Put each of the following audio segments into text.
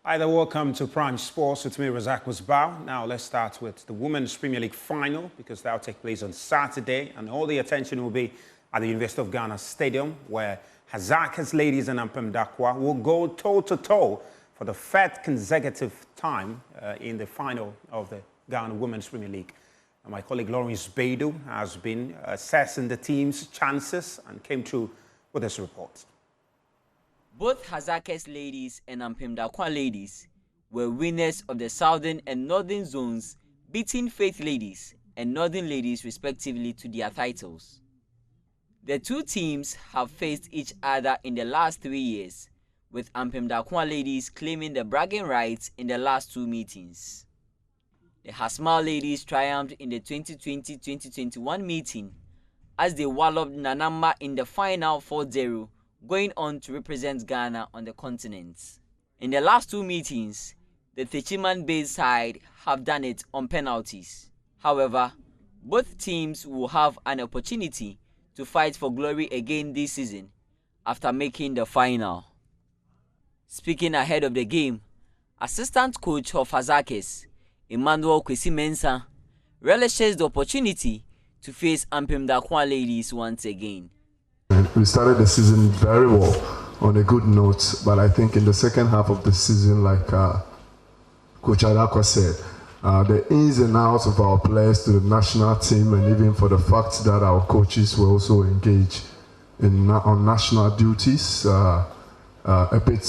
Hi there, welcome to Prime Sports with me, Razak Musbao. Now let's start with the Women's Premier League final because that will take place on Saturday and all the attention will be at the University of Ghana Stadium where Hazaka's ladies and Ampem Dakwa will go toe-to-toe for the third consecutive time in the final of the Ghana Women's Premier League. And my colleague Lawrence Baidu has been assessing the team's chances and came through with this report. Both Hazaka's ladies and Ampem Dakwa ladies were winners of the Southern and Northern zones, beating Faith ladies and Northern ladies respectively to their titles. The two teams have faced each other in the last 3 years, with Ampem Dakwa ladies claiming the bragging rights in the last two meetings. The Hasmal ladies triumphed in the 2020-2021 meeting as they walloped Nanamba in the final 4-0, going on to represent Ghana on the continent. In the last two meetings, the Techiman-based side have done it on penalties. However, both teams will have an opportunity to fight for glory again this season after making the final. Speaking ahead of the game, assistant coach of Hazakes, Emmanuel Kwesi-Mensah, relishes the opportunity to face Ampem Dakwa ladies once again. We started the season very well on a good note, but I think in the second half of the season, like Coach Adakwa said, the ins and outs of our players to the national team, and even for the fact that our coaches were also engaged on national duties, a bit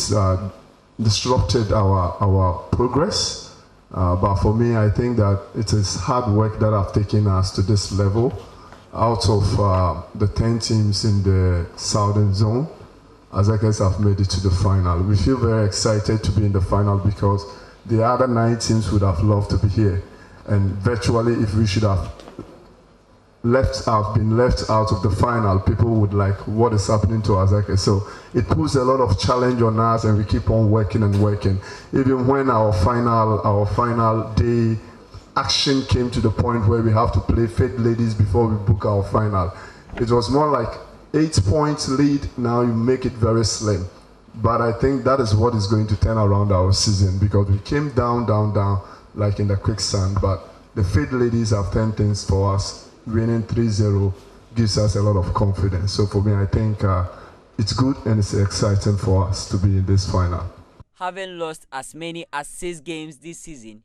disrupted our progress. But for me, I think that it is hard work that have taken us to this level. Out of the 10 teams in the Southern Zone, Hazakes have made it to the final. We feel very excited to be in the final because the other 9 teams would have loved to be here. And virtually, if we should have been left out of the final, people would like, what is happening to Hazakes? So it puts a lot of challenge on us, and we keep on working and working. Even when our final day action came to the point where we have to play Faith ladies before we book our final, it was more like 8 points lead. Now you make it very slim. But I think that is what is going to turn around our season, because we came down like in the quicksand. But the Faith ladies have turned things for us. Winning 3-0 gives us a lot of confidence. So for me, I think it's good and it's exciting for us to be in this final. Having lost as many as 6 games this season,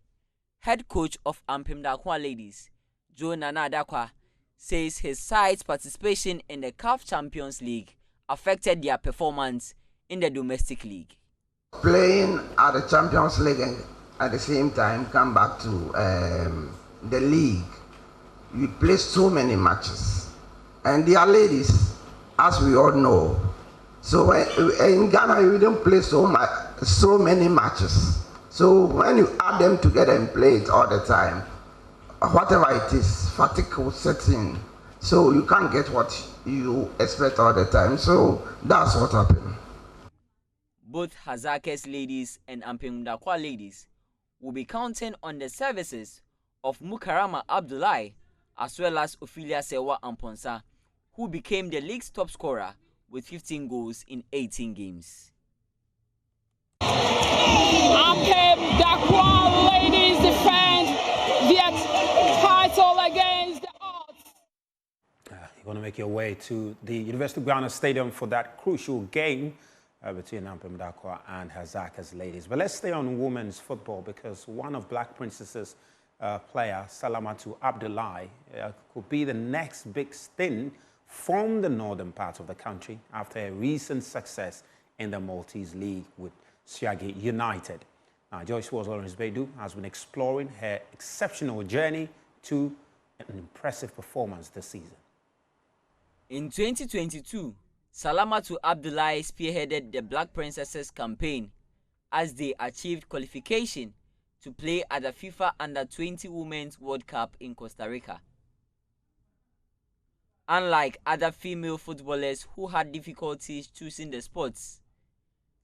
head coach of Ampem Dakwa ladies, Joe Nana Adakwa, says his side's participation in the CAF Champions League affected their performance in the domestic league. Playing at the Champions League and at the same time come back to the league, we play so many matches. And they are ladies, as we all know. So in Ghana, we don't play so many matches. So when you add them together and play it all the time, whatever it is, fatigue will set in. So you can't get what you expect all the time. So that's what happened. Both Hazakes ladies and Ampem Dakwa ladies will be counting on the services of Salamatu Abdulai as well as Ophelia Sewa Amponsa, who became the league's top scorer with 15 goals in 18 games. Ampem Dakwa ladies defend their title against the odds. You're going to make your way to the University of Ghana Stadium for that crucial game between Ampem Dakwa and Hazaka's ladies. But let's stay on women's football because one of Black Princess's player, Salamatu Abdulai, could be the next big stint from the northern part of the country after a recent success in the Maltese League with Siagi United. Now, Joyce Lawrence Baidu has been exploring her exceptional journey to an impressive performance this season. In 2022, Salamatu Abdulai spearheaded the Black Princesses campaign as they achieved qualification to play at the FIFA Under-20 Women's World Cup in Costa Rica. Unlike other female footballers who had difficulties choosing the sports,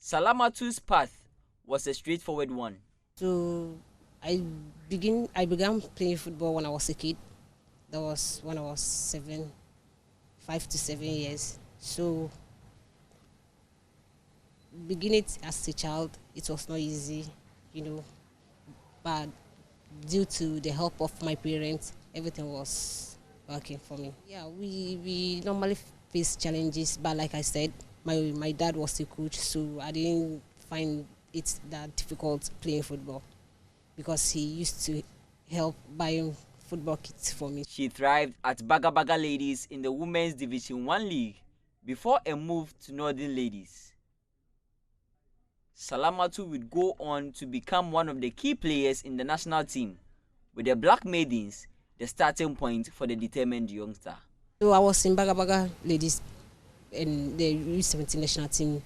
Salamatu's path was a straightforward one. So I began playing football when I was a kid. That was when I was 5 to 7 years. So beginning it as a child, it was not easy, you know, but due to the help of my parents, everything was working for me. Yeah, we normally face challenges, but like I said, my dad was a coach, so I didn't find it that difficult playing football because he used to help buying football kits for me. She thrived at Baga Baga Ladies in the Women's Division 1 League before a move to Northern Ladies. Salamatu would go on to become one of the key players in the national team, with the Black Maidens the starting point for the determined youngster. So I was in Baga Baga Ladies, and the U17 national team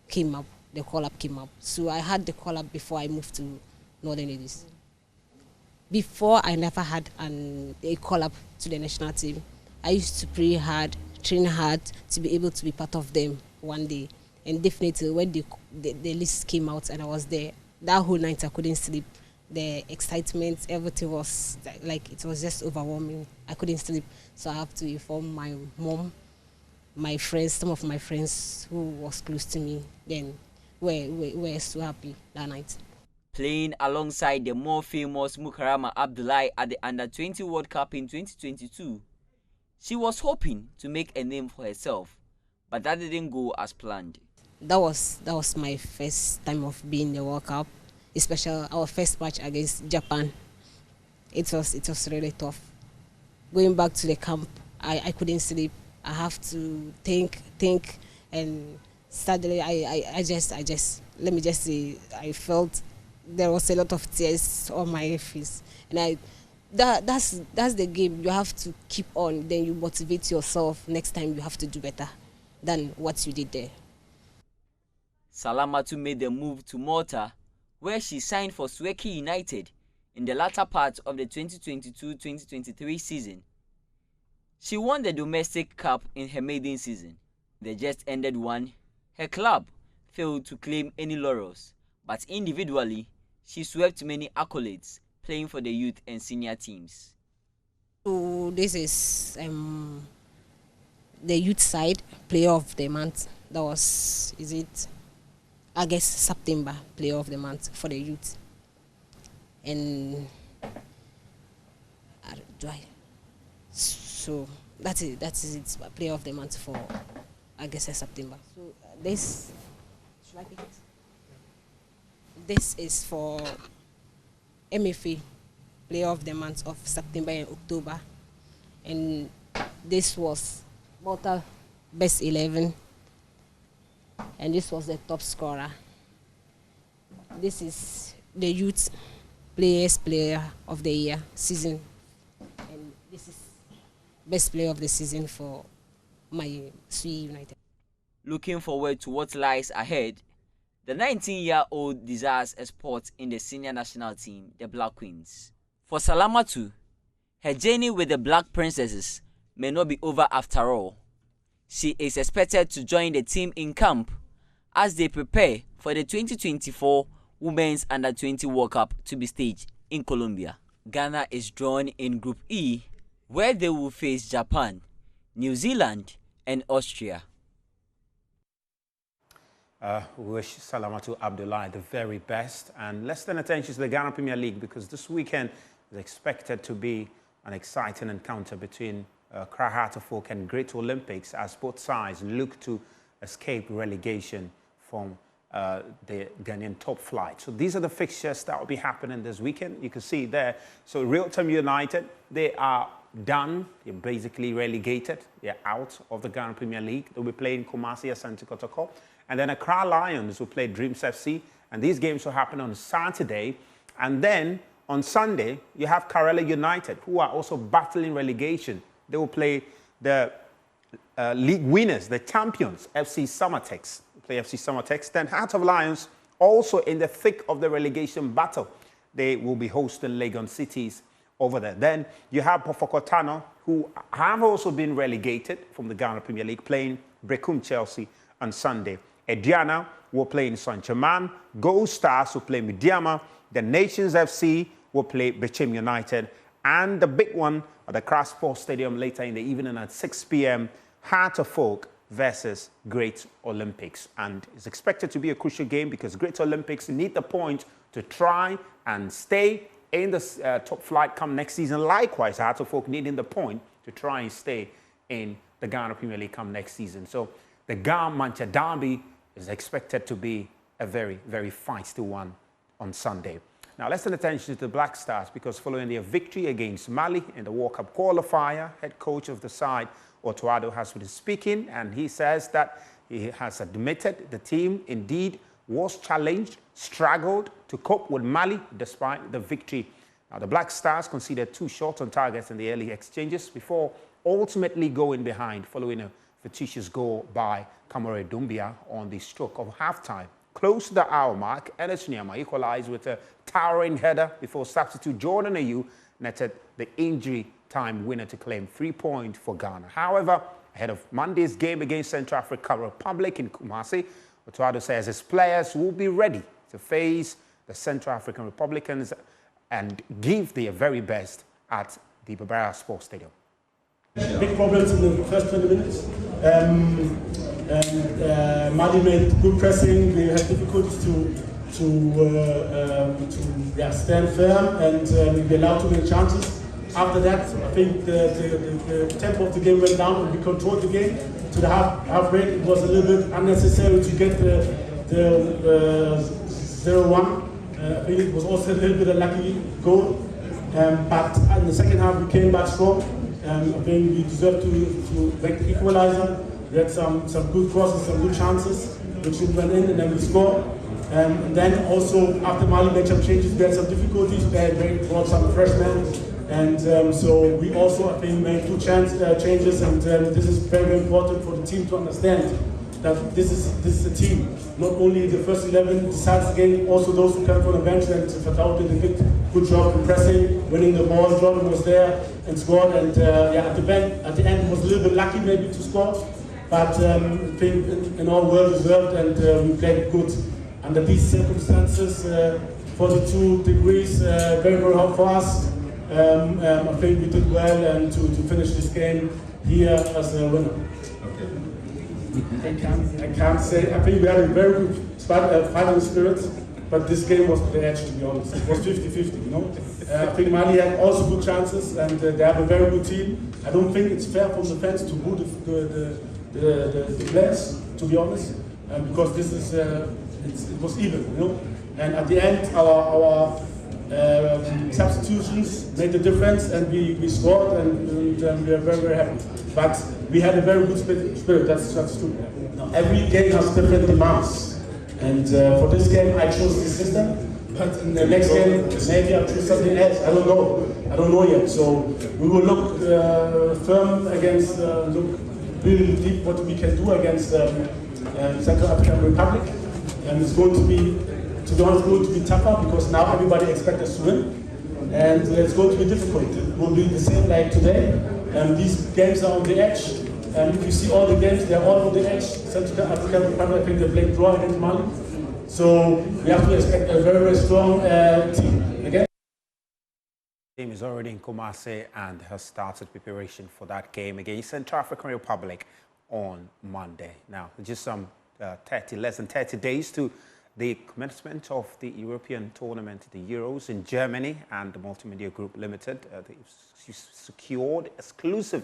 came up, the call-up came up. So I had the call-up before I moved to Northern Ladies. Before, I never had a call-up to the national team. I used to pray hard, train hard to be able to be part of them one day. And definitely when the list came out and I was there, that whole night I couldn't sleep. The excitement, everything was like, it was just overwhelming. I couldn't sleep. So I have to inform my mom, my friends, some of my friends who was close to me. Then we're so happy that night. Playing alongside the more famous Salamatu Abdulai at the Under-20 World Cup in 2022, she was hoping to make a name for herself, but that didn't go as planned. That was my first time of being in the World Cup, especially our first match against Japan. It was really tough. Going back to the camp, I couldn't sleep. I have to think, and suddenly I just let me just say, I felt there was a lot of tears on my face, and that's the game. You have to keep on, then you motivate yourself. Next time you have to do better than what you did there. Salamatu made the move to Malta, where she signed for Sweki United in the latter part of the 2022-2023 season. She won the domestic cup in her maiden season. The just ended one. Her club failed to claim any laurels, but individually, she swept many accolades, playing for the youth and senior teams. So this is the youth side player of the month. That was, August, September player of the month for the youth. And so that is it, player of the month for August and September. So this, should I pick it? This is for MFA, player of the month of September and October. And this was Malta best 11. And this was the top scorer. This is the youth player of the year season. And this is best player of the season for my Sui United. Looking forward to what lies ahead, the 19-year-old desires a spot in the senior national team, the Black Queens. For Salamatu, her journey with the Black Princesses may not be over after all. She is expected to join the team in camp as they prepare for the 2024 Women's Under-20 World Cup to be staged in Colombia. Ghana is drawn in Group E, where they will face Japan, New Zealand, and Austria. We wish Salamatu Abdulai the very best. And let's turn attention to the Ghana Premier League, because this weekend is expected to be an exciting encounter between Accra Heart of Oak and Great Olympics, as both sides look to escape relegation from the Ghanaian top flight. So these are the fixtures that will be happening this weekend. You can see there. So Real Time United, they are done. They're basically relegated. They're out of the Ghana Premier League. They'll be playing Kumasi Asante Kotoko. And then Accra Lions will play Dreams FC. And these games will happen on Saturday. And then on Sunday, you have Karela United, who are also battling relegation. They will play the league winners, the champions, FC Summertex. Play FC Summertex. Then Heart of Lions, also in the thick of the relegation battle. They will be hosting Legon Cities over there. Then you have Pofokotano, who have also been relegated from the Ghana Premier League, playing Brecum Chelsea on Sunday. Ediana will play in Saint-Germain. Gold Stars will play Midiama. The Nations FC will play Bechem United. And the big one at the Accra Sports Stadium later in the evening at 6 p.m., Heart of Oak versus Great Olympics. And it's expected to be a crucial game because Great Olympics need the point to try and stay in the top flight come next season. Likewise, Hearts of Oak needing the point to try and stay in the Ghana Premier League come next season. So the Ghana-Manchester derby is expected to be a very, very feisty one on Sunday. Now, let's turn attention to the Black Stars because following their victory against Mali in the World Cup qualifier, head coach of the side, Otuado, has been speaking, and he says that he has admitted the team indeed was challenged, struggled to cope with Mali despite the victory. Now, the Black Stars conceded 2 shots on targets in the early exchanges before ultimately going behind following a fictitious goal by Kamara Doumbia on the stroke of halftime. Close to the hour mark, Enes Nyama equalized with a towering header before substitute Jordan Ayew netted the injury time winner to claim 3 points for Ghana. However, ahead of Monday's game against Central African Republic in Kumasi, Otuado says his players will be ready to face the Central African Republicans and give their very best at the Barbara Sports Stadium. Big problems in the first 20 minutes. Mali made good pressing. We had difficulties to stand firm and be allowed too many chances. After that, I think the tempo of the game went down and we controlled the game to the half break. It was a little bit unnecessary to get the 0-1. I think it was also a little bit a lucky goal. But in the second half, we came back strong. I think we deserved to make the equalizer. We had some good crosses, some good chances, which went in, and then we scored. And then also after Mali made some changes, we had some difficulties. They brought some freshmen, and so we also, I think, made 2 changes. And this is very important for the team to understand that this is a team. Not only the first 11 decides the game, also those who come from the bench. And Fatau did a good job in pressing, winning the ball. Jordan was there and scored. And at the end, it was a little bit lucky maybe to score, but I think in all well deserved, and we played good under these circumstances. 42 degrees, very, very hot for us. I think we did well, and to finish this game here as a winner. I can't say. I think we had a very good fighting spirit, but this game was the edge, to be honest. It was 50-50, you know. I think Mali had also good chances, and they have a very good team. I don't think it's fair from the fans to boo the players, to be honest, because this is it was even, you know. And at the end, our substitutions made the difference, and we scored, and we are very, very happy. But we had a very good spirit. That's true. Now, every game has different demands, and for this game, I chose this system. But in the next game, maybe I'll choose something else. I don't know. I don't know yet. So we will look firm against, look really deep what we can do against Central African Republic, and it's going to be, to be honest, going to be tougher because now everybody expects us to win, and it's going to be difficult. It will be the same like today. These games are on the edge. If you see all the games, they're all on the edge. Central African Republic, I think they played draw against Mali. So we have to expect a very, very strong team. Again. The team is already in Kumasi and has started preparation for that game against Central African Republic on Monday. Now, just some less than 30 days to the commencement of the European tournament, the Euros in Germany, and the Multimedia Group Limited. They secured exclusive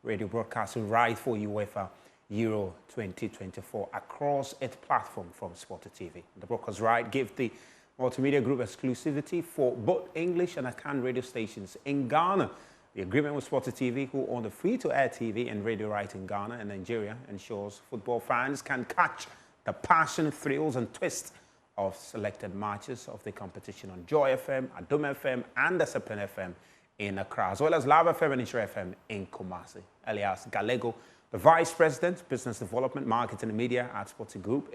radio broadcasting rights for UEFA Euro 2024 across its platform from Sport TV. The broadcast right gave the Multimedia Group exclusivity for both English and Akan radio stations in Ghana. The agreement with Sport TV, who own the free-to-air TV and radio rights in Ghana and Nigeria, ensures football fans can catch the passion, thrills, and twists of selected matches of the competition on Joy FM, Adom FM, and Discipline FM in Accra, as well as Lava FM and Ishra FM in Kumasi. Elias Gallego, the Vice President, Business Development, Marketing and Media at Sporty Group,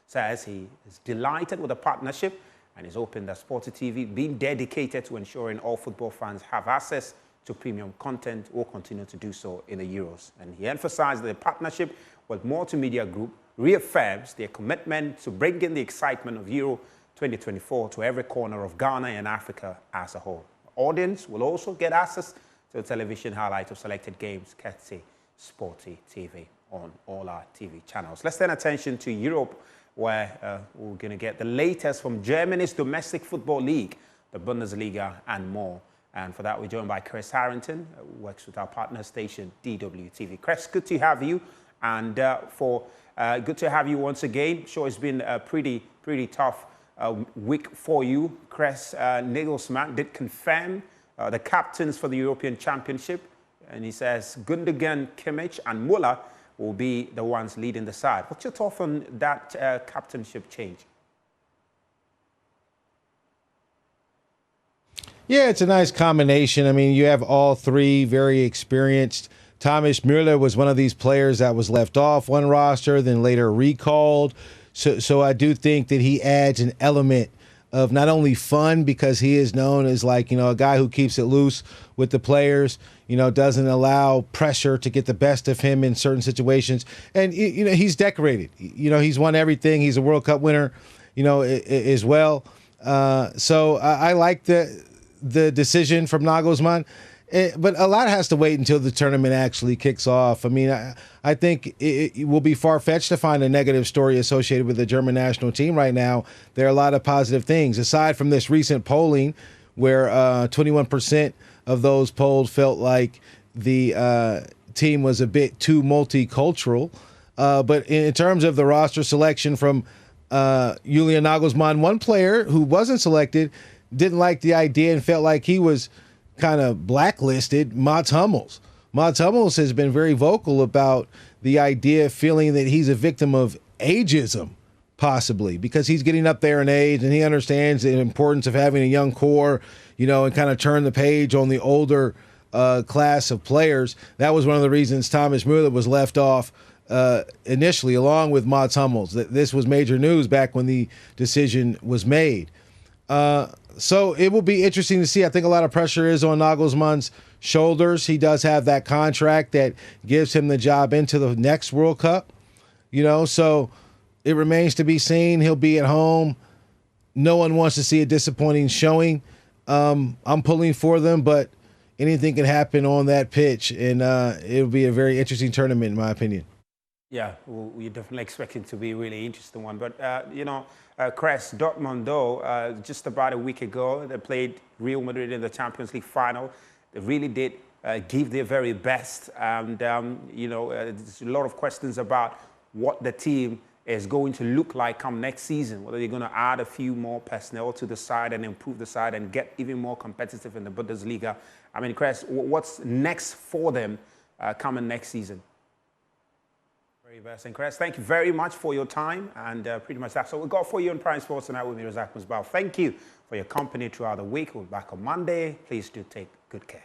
says he is delighted with the partnership and is hoping that Sporty TV, being dedicated to ensuring all football fans have access to premium content, will continue to do so in the Euros. And he emphasized that the partnership with Multimedia Group reaffirms their commitment to bringing the excitement of Euro 2024 to every corner of Ghana and Africa as a whole. The audience will also get access to the television highlight of selected games, courtesy Sporty TV. on all our TV channels. Let's turn attention to Europe, where we're going to get the latest from Germany's domestic football league, the Bundesliga, and more. And for that, we're joined by Chris Harrington, who works with our partner station, DWTV. Chris, good to have you. And good to have you once again. I'm sure it's been a pretty tough week for you. Chris Nagelsmann did confirm the captains for the European Championship. And he says Gundogan, Kimmich, and Müller will be the ones leading the side. What's your thought on that captainship change? Yeah, it's a nice combination. I mean, you have all three very experienced. Thomas Müller was one of these players that was left off one roster, then later recalled. So I do think that he adds an element of not only fun, because he is known as, like, you know, a guy who keeps it loose with the players, you know, doesn't allow pressure to get the best of him in certain situations. And, you know, he's decorated. You know, he's won everything. He's a World Cup winner, you know, as well. So I like the decision from Nagelsmann. But a lot has to wait until the tournament actually kicks off. I mean, I think it will be far-fetched to find a negative story associated with the German national team right now. There are a lot of positive things. Aside from this recent polling where 21% of those polled felt like the team was a bit too multicultural. But in terms of the roster selection from Julian Nagelsmann, one player who wasn't selected didn't like the idea and felt like he was kind of blacklisted, Mats Hummels. Mats Hummels has been very vocal about the idea, feeling that he's a victim of ageism, possibly, because he's getting up there in age and he understands the importance of having a young core, you know, and kind of turn the page on the older class of players. That was one of the reasons Thomas Müller was left off initially, along with Mats Hummels. This was major news back when the decision was made. So it will be interesting to see. I think a lot of pressure is on Nagelsmann's shoulders. He does have that contract that gives him the job into the next World Cup, you know, so it remains to be seen. He'll be at home. No one wants to see a disappointing showing. I'm pulling for them, but anything can happen on that pitch, and it'll be a very interesting tournament, in my opinion. Yeah, we're definitely expecting it to be a really interesting one. But, you know, Chris, Dortmund, though, just about a week ago, they played Real Madrid in the Champions League final. They really did give their very best. And, you know, there's a lot of questions about what the team is going to look like come next season, whether they're going to add a few more personnel to the side and improve the side and get even more competitive in the Bundesliga. I mean, Chris, what's next for them coming next season? And Chris, thank you very much for your time, and pretty much that's all we've got for you on Prime Sports tonight with me, Razak Musbah. Thank you for your company throughout the week. We'll be back on Monday. Please do take good care.